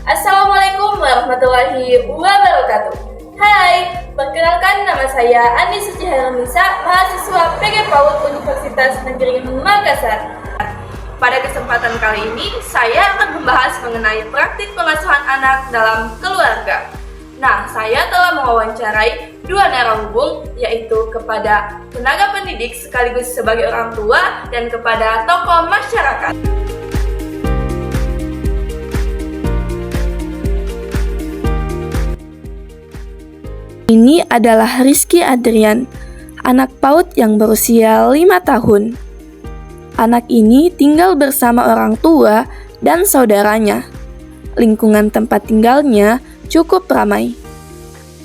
Assalamualaikum warahmatullahi wabarakatuh. Hai, perkenalkan nama saya Andi Suci Herunisa, mahasiswa PG PAUD Universitas Negeri Makassar. Pada kesempatan kali ini, saya akan membahas mengenai praktik pengasuhan anak dalam keluarga. Nah, saya telah mewawancarai dua narasumber, yaitu kepada tenaga pendidik sekaligus sebagai orang tua dan kepada tokoh masyarakat. Ini adalah Rizky Adrian, anak PAUD yang berusia 5 tahun. Anak ini tinggal bersama orang tua dan saudaranya. Lingkungan tempat tinggalnya cukup ramai.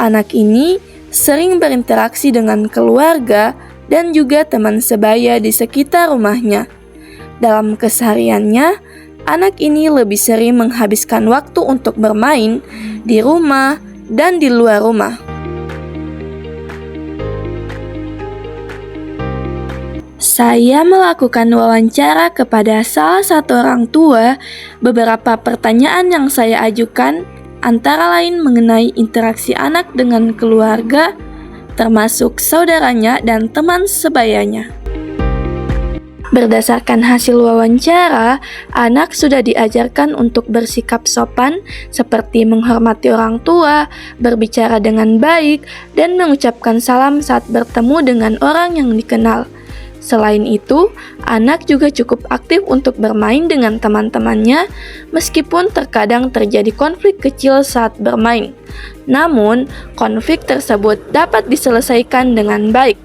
Anak ini sering berinteraksi dengan keluarga dan juga teman sebaya di sekitar rumahnya. Dalam kesehariannya, anak ini lebih sering menghabiskan waktu untuk bermain di rumah dan di luar rumah. Saya melakukan wawancara kepada salah satu orang tua. Beberapa pertanyaan yang saya ajukan antara lain mengenai interaksi anak dengan keluarga, termasuk saudaranya dan teman sebayanya. Berdasarkan hasil wawancara, anak sudah diajarkan untuk bersikap sopan, seperti menghormati orang tua, berbicara dengan baik, dan mengucapkan salam saat bertemu dengan orang yang dikenal. Selain itu, anak juga cukup aktif untuk bermain dengan teman-temannya, meskipun terkadang terjadi konflik kecil saat bermain. Namun, konflik tersebut dapat diselesaikan dengan baik.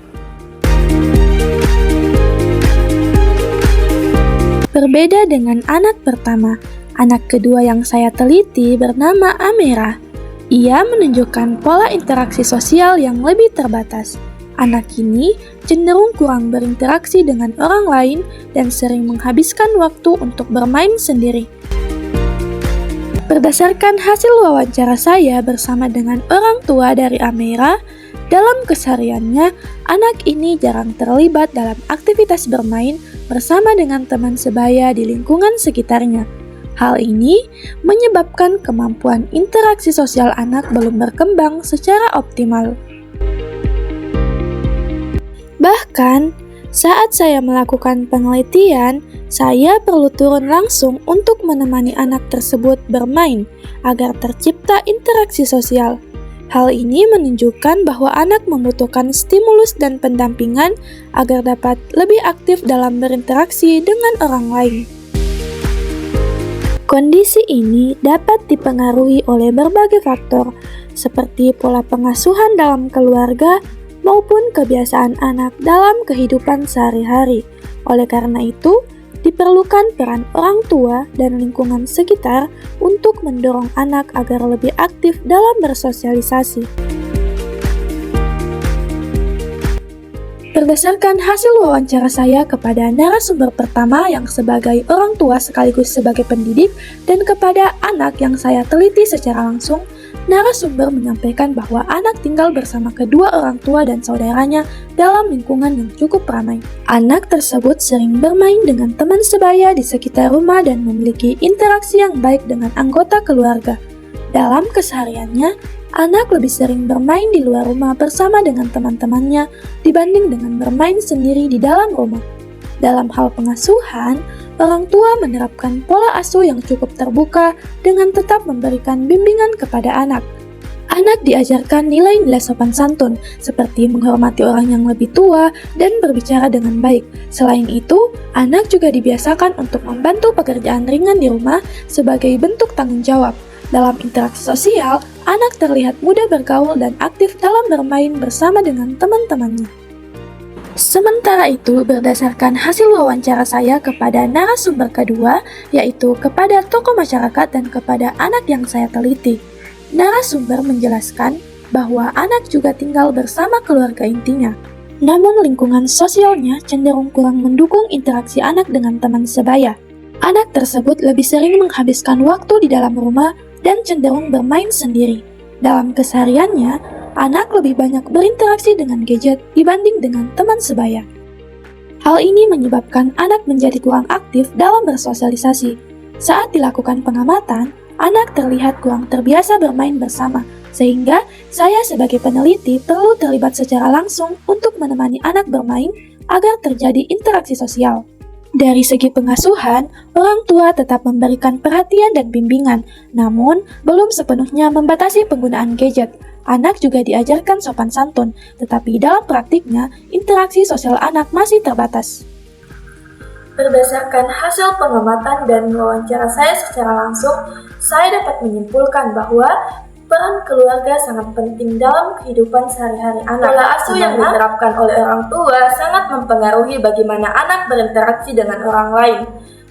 Berbeda dengan anak pertama, anak kedua yang saya teliti bernama Amera. Ia menunjukkan pola interaksi sosial yang lebih terbatas. Anak ini cenderung kurang berinteraksi dengan orang lain dan sering menghabiskan waktu untuk bermain sendiri. Berdasarkan hasil wawancara saya bersama dengan orang tua dari Amera, dalam kesehariannya, anak ini jarang terlibat dalam aktivitas bermain bersama dengan teman sebaya di lingkungan sekitarnya. Hal ini menyebabkan kemampuan interaksi sosial anak belum berkembang secara optimal. Bahkan, saat saya melakukan penelitian, saya perlu turun langsung untuk menemani anak tersebut bermain agar tercipta interaksi sosial. Hal ini menunjukkan bahwa anak membutuhkan stimulus dan pendampingan agar dapat lebih aktif dalam berinteraksi dengan orang lain. Kondisi ini dapat dipengaruhi oleh berbagai faktor, seperti pola pengasuhan dalam keluarga, maupun kebiasaan anak dalam kehidupan sehari-hari. Oleh karena itu, diperlukan peran orang tua dan lingkungan sekitar untuk mendorong anak agar lebih aktif dalam bersosialisasi. Berdasarkan hasil wawancara saya kepada narasumber pertama yang sebagai orang tua sekaligus sebagai pendidik dan kepada anak yang saya teliti secara langsung, narasumber menyampaikan bahwa anak tinggal bersama kedua orang tua dan saudaranya dalam lingkungan yang cukup ramai. Anak tersebut sering bermain dengan teman sebaya di sekitar rumah dan memiliki interaksi yang baik dengan anggota keluarga. Dalam kesehariannya, anak lebih sering bermain di luar rumah bersama dengan teman-temannya dibanding dengan bermain sendiri di dalam rumah. Dalam hal pengasuhan, orang tua menerapkan pola asuh yang cukup terbuka dengan tetap memberikan bimbingan kepada anak. Anak diajarkan nilai-nilai sopan santun, seperti menghormati orang yang lebih tua dan berbicara dengan baik. Selain itu, anak juga dibiasakan untuk membantu pekerjaan ringan di rumah sebagai bentuk tanggung jawab. Dalam interaksi sosial, anak terlihat mudah bergaul dan aktif dalam bermain bersama dengan teman-temannya. Sementara itu, berdasarkan hasil wawancara saya kepada narasumber kedua, yaitu kepada tokoh masyarakat dan kepada anak yang saya teliti, narasumber menjelaskan bahwa anak juga tinggal bersama keluarga intinya. Namun lingkungan sosialnya cenderung kurang mendukung interaksi anak dengan teman sebaya. Anak tersebut lebih sering menghabiskan waktu di dalam rumah dan cenderung bermain sendiri. Dalam kesehariannya, anak lebih banyak berinteraksi dengan gadget dibanding dengan teman sebaya. Hal ini menyebabkan anak menjadi kurang aktif dalam bersosialisasi. Saat dilakukan pengamatan, anak terlihat kurang terbiasa bermain bersama, sehingga saya sebagai peneliti perlu terlibat secara langsung untuk menemani anak bermain agar terjadi interaksi sosial. Dari segi pengasuhan, orang tua tetap memberikan perhatian dan bimbingan, namun belum sepenuhnya membatasi penggunaan gadget. Anak juga diajarkan sopan santun, tetapi dalam praktiknya, interaksi sosial anak masih terbatas. Berdasarkan hasil pengamatan dan wawancara saya secara langsung, saya dapat menyimpulkan bahwa peran keluarga sangat penting dalam kehidupan sehari-hari anak. Pola asuh yang diterapkan oleh orang tua sangat mempengaruhi bagaimana anak berinteraksi dengan orang lain.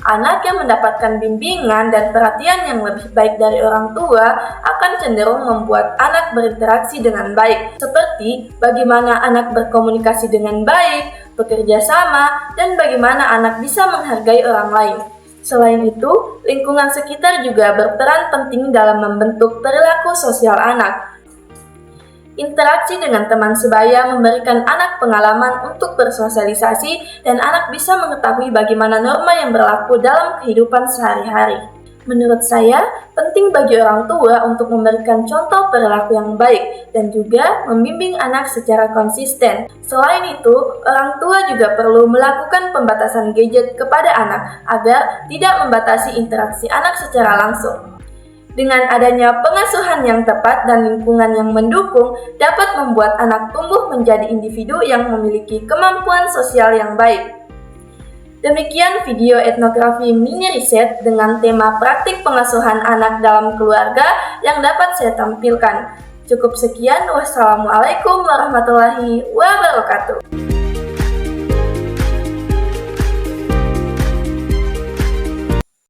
Anak yang mendapatkan bimbingan dan perhatian yang lebih baik dari orang tua akan cenderung membuat anak berinteraksi dengan baik, seperti bagaimana anak berkomunikasi dengan baik, bekerja sama, dan bagaimana anak bisa menghargai orang lain. Selain itu, lingkungan sekitar juga berperan penting dalam membentuk perilaku sosial anak. Interaksi dengan teman sebaya memberikan anak pengalaman untuk bersosialisasi dan anak bisa mengetahui bagaimana norma yang berlaku dalam kehidupan sehari-hari. Menurut saya, penting bagi orang tua untuk memberikan contoh perilaku yang baik dan juga membimbing anak secara konsisten. Selain itu, orang tua juga perlu melakukan pembatasan gadget kepada anak agar tidak membatasi interaksi anak secara langsung. Dengan adanya pengasuhan yang tepat dan lingkungan yang mendukung dapat membuat anak tumbuh menjadi individu yang memiliki kemampuan sosial yang baik. Demikian video etnografi mini riset dengan tema praktik pengasuhan anak dalam keluarga yang dapat saya tampilkan. Cukup sekian, wassalamualaikum warahmatullahi wabarakatuh.